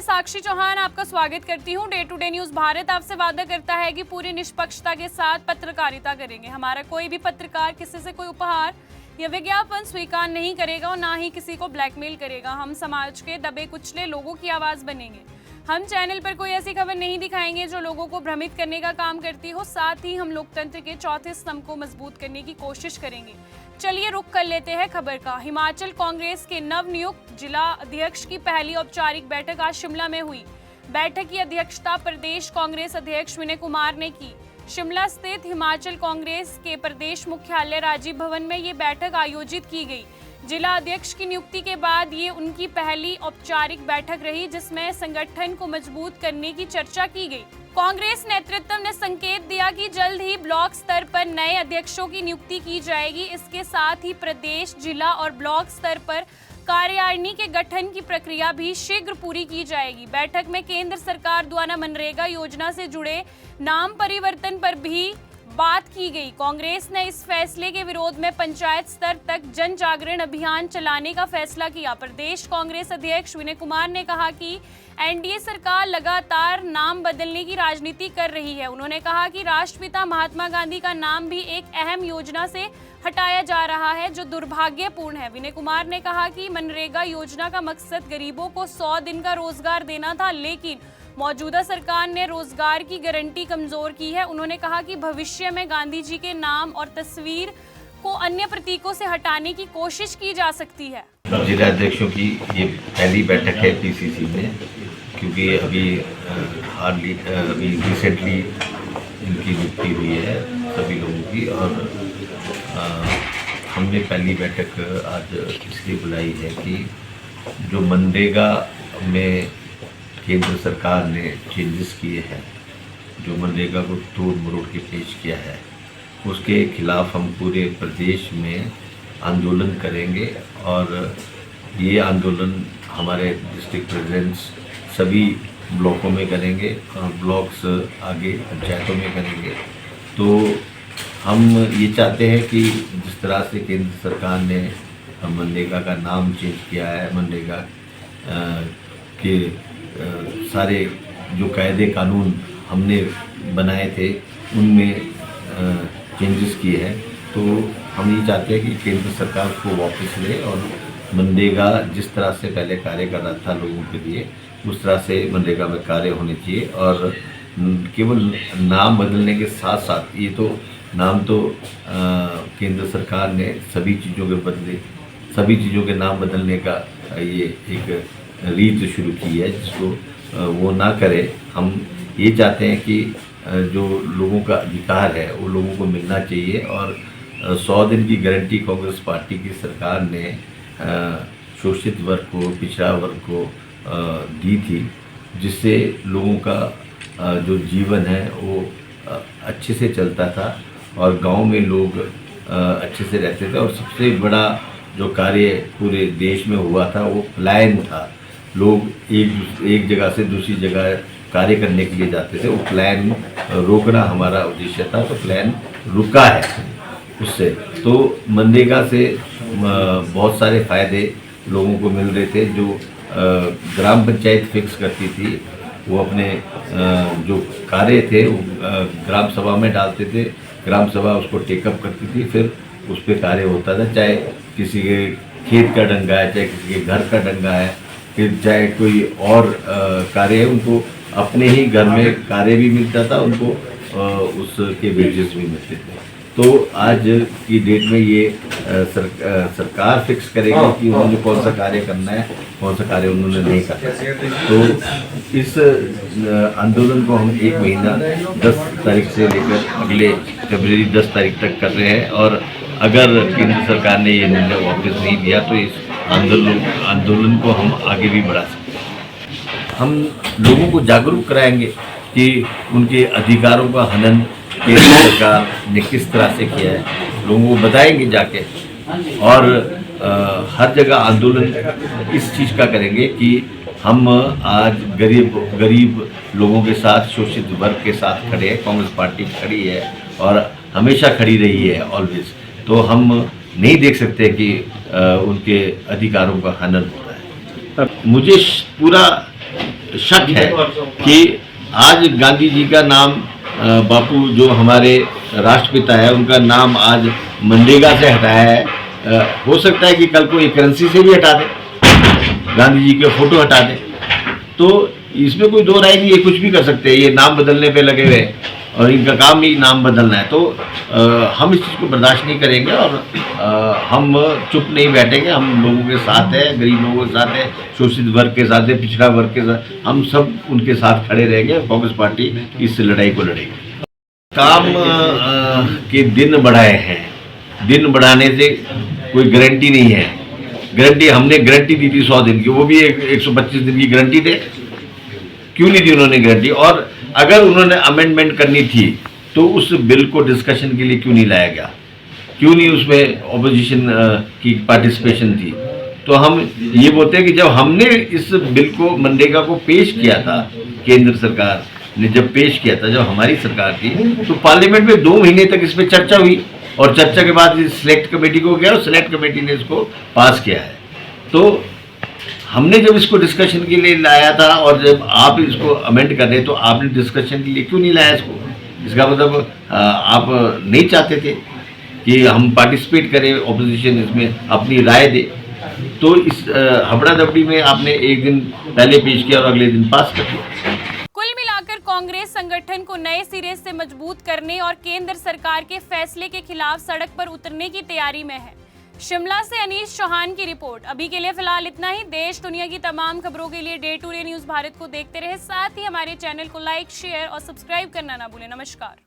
साक्षी चौहान आपका स्वागत करती हूँ। Day to day news Bharat आपसे वादा करता है कि पूरी निष्पक्षता के साथ पत्रकारिता करेंगे। हमारा कोई भी पत्रकार किसी से कोई उपहार या विज्ञापन स्वीकार नहीं करेगा और ना ही किसी को ब्लैकमेल करेगा। हम समाज के दबे कुचले लोगों की आवाज बनेंगे। हम चैनल पर कोई ऐसी खबर नहीं दिखाएंगे जो लोगों को भ्रमित करने का काम करती हो। साथ ही हम लोकतंत्र के चौथे स्तंभ को मजबूत करने की कोशिश करेंगे। चलिए रुख कर लेते हैं खबर का। हिमाचल कांग्रेस के नवनियुक्त जिला अध्यक्ष की पहली औपचारिक बैठक आज शिमला में हुई। बैठक की अध्यक्षता प्रदेश कांग्रेस अध्यक्ष विनय कुमार ने की। शिमला स्थित हिमाचल कांग्रेस के प्रदेश मुख्यालय राजीव भवन में ये बैठक आयोजित की गई। जिला अध्यक्ष की नियुक्ति के बाद ये उनकी पहली औपचारिक बैठक रही जिसमें संगठन को मजबूत करने की चर्चा की गई। कांग्रेस नेतृत्व ने संकेत दिया कि जल्द ही ब्लॉक स्तर पर नए अध्यक्षों की नियुक्ति की जाएगी। इसके साथ ही प्रदेश, जिला और ब्लॉक स्तर पर कार्यकारिणी के गठन की प्रक्रिया भी शीघ्र पूरी की जाएगी। बैठक में केंद्र सरकार द्वारा मनरेगा योजना से जुड़े नाम परिवर्तन पर भी बात की गई। कांग्रेस ने इस फैसले के विरोध में पंचायत स्तर तक जन जागरण अभियान चलाने का फैसला किया। प्रदेश कांग्रेस अध्यक्ष विनय कुमार ने कहा कि एनडीए सरकार लगातार नाम बदलने की राजनीति कर रही है। उन्होंने कहा कि राष्ट्रपिता महात्मा गांधी का नाम भी एक अहम योजना से हटाया जा रहा है जो दुर्भाग्यपूर्ण है। विनय कुमार ने कहा कि मनरेगा योजना का मकसद गरीबों को 100 दिन का रोजगार देना था, लेकिन मौजूदा सरकार ने रोजगार की गारंटी कमजोर की है। उन्होंने कहा कि भविष्य में गांधी जी के नाम और तस्वीर को अन्य प्रतीकों से हटाने की कोशिश की जा सकती है। जिला अध्यक्षों की ये पहली बैठक है पीसीसी में, क्योंकि अभी रिसेंटली इनकी नियुक्ति हुई है सभी लोगों की, और हमने पहली बैठक आज इसलिए बुलाई है कि जो मनरेगा में केंद्र सरकार ने चेंजेस किए हैं, जो मनरेगा को तोड़ मरोड़ के पेश किया है, उसके खिलाफ हम पूरे प्रदेश में आंदोलन करेंगे। और ये आंदोलन हमारे डिस्ट्रिक्ट प्रेसिडेंट्स सभी ब्लॉकों में करेंगे और ब्लॉक्स आगे पंचायतों में करेंगे। तो हम ये चाहते हैं कि जिस तरह से केंद्र सरकार ने मनरेगा का नाम चेंज किया है, मनरेगा के सारे जो कायदे कानून हमने बनाए थे उनमें चेंजेस किए हैं, तो हम ये चाहते हैं कि केंद्र सरकार को वापस ले और मनरेगा जिस तरह से पहले कार्य कर रहा था लोगों के लिए, उस तरह से मनरेगा में कार्य होने चाहिए। और केवल नाम बदलने के साथ साथ ये तो नाम तो केंद्र सरकार ने सभी चीज़ों के नाम बदलने का ये एक रीत शुरू की है, जिसको वो ना करे। हम ये चाहते हैं कि जो लोगों का अधिकार है वो लोगों को मिलना चाहिए। और 100 दिन की गारंटी कांग्रेस पार्टी की सरकार ने शोषित वर्ग को, पिछड़ा वर्ग को दी थी, जिससे लोगों का जो जीवन है वो अच्छे से चलता था और गांव में लोग अच्छे से रहते थे। और सबसे बड़ा जो कार्य पूरे देश में हुआ था वो पलायन था। लोग एक जगह से दूसरी जगह कार्य करने के लिए जाते थे, वो प्लान रोकना हमारा उद्देश्य था। तो प्लान रुका है उससे। तो मनरेगा से बहुत सारे फायदे लोगों को मिल रहे थे। जो ग्राम पंचायत फिक्स करती थी वो अपने जो कार्य थे वो ग्राम सभा में डालते थे, ग्राम सभा उसको टेकअप करती थी, फिर उस पर कार्य होता था। चाहे किसी के खेत का डंगा है, चाहे किसी के घर का डंगा है, फिर चाहे कोई और कार्य है, उनको अपने ही घर में कार्य भी मिलता था, उनको उसके वेजेस भी मिलते थे। तो आज की डेट में ये सरकार फिक्स करेगी कि उन्होंने कौन सा कार्य करना है, कौन सा कार्य उन्होंने नहीं करना है। तो इस आंदोलन को हम 1 महीना 10 तारीख से लेकर अगले फरवरी 10 तारीख तक कर रहे हैं। और अगर केंद्र सरकार ने ये निर्णय वापस नहीं दिया तो इस आंदोलन को हम आगे भी बढ़ा सकते हैं। हम लोगों को जागरूक कराएंगे कि उनके अधिकारों का हनन केंद्र सरकार ने किस तरह से किया है, लोगों को बताएंगे जाके। और हर जगह आंदोलन इस चीज़ का करेंगे कि हम आज गरीब लोगों के साथ, शोषित वर्ग के साथ खड़े हैं। कांग्रेस पार्टी खड़ी है और हमेशा खड़ी रही है ऑलवेज। तो हम नहीं देख सकते कि उनके अधिकारों का हनन हो रहा है। मुझे पूरा शक है कि आज गांधी जी का नाम बापू जो हमारे राष्ट्रपिता है उनका नाम आज मनरेगा से हटाया है। हो सकता है कि कल को ये करेंसी से भी हटा दे, गांधी जी के फोटो हटा दे, तो इसमें कोई दो राय नहीं, ये कुछ भी कर सकते हैं। ये नाम बदलने पे लगे हुए और इनका काम ही नाम बदलना है, तो हम इस चीज़ को बर्दाश्त नहीं करेंगे और हम चुप नहीं बैठेंगे। हम लोगों के साथ है, गरीब लोगों के साथ है, शोषित वर्ग के साथ है, पिछड़ा वर्ग के साथ, हम सब उनके साथ खड़े रहेंगे। कांग्रेस पार्टी इस लड़ाई को लड़ेगी। काम के दिन बढ़ाए हैं, दिन बढ़ाने से कोई गारंटी नहीं है। गारंटी हमने गारंटी दी थी 100 दिन की, वो भी 125 दिन की गारंटी दे, क्यों नहीं दी उन्होंने गारंटी? और अगर उन्होंने अमेंडमेंट करनी थी तो उस बिल को डिस्कशन के लिए क्यों नहीं लाया गया, क्यों नहीं उसमें ऑपोजिशन की पार्टिसिपेशन थी? तो हम ये बोलते हैं कि जब हमने इस बिल को मनरेगा को पेश किया था, केंद्र सरकार ने जब पेश किया था, जब हमारी सरकार थी, तो पार्लियामेंट में 2 महीने तक इस पर चर्चा हुई और चर्चा के बाद सिलेक्ट कमेटी को गया और सिलेक्ट कमेटी ने इसको पास किया है। तो हमने जब इसको डिस्कशन के लिए लाया था और जब आप इसको अमेंड कर रहे तो आपने डिस्कशन के लिए क्यों नहीं लाया इसको? इसका मतलब आप नहीं चाहते थे कि हम पार्टिसिपेट करें, ऑपोजिशन इसमें अपनी राय दे। तो इस हबड़ा दबड़ी में आपने एक दिन पहले पेश किया और अगले दिन पास कर दिया। कुल मिलाकर कांग्रेस संगठन को नए सिरे से मजबूत करने और केंद्र सरकार के फैसले के खिलाफ सड़क पर उतरने की तैयारी में है। शिमला से अनीश चौहान की रिपोर्ट। अभी के लिए फिलहाल इतना ही। देश दुनिया की तमाम खबरों के लिए day to day news Bharat को देखते रहे, साथ ही हमारे चैनल को लाइक, शेयर और सब्सक्राइब करना ना भूलें। नमस्कार।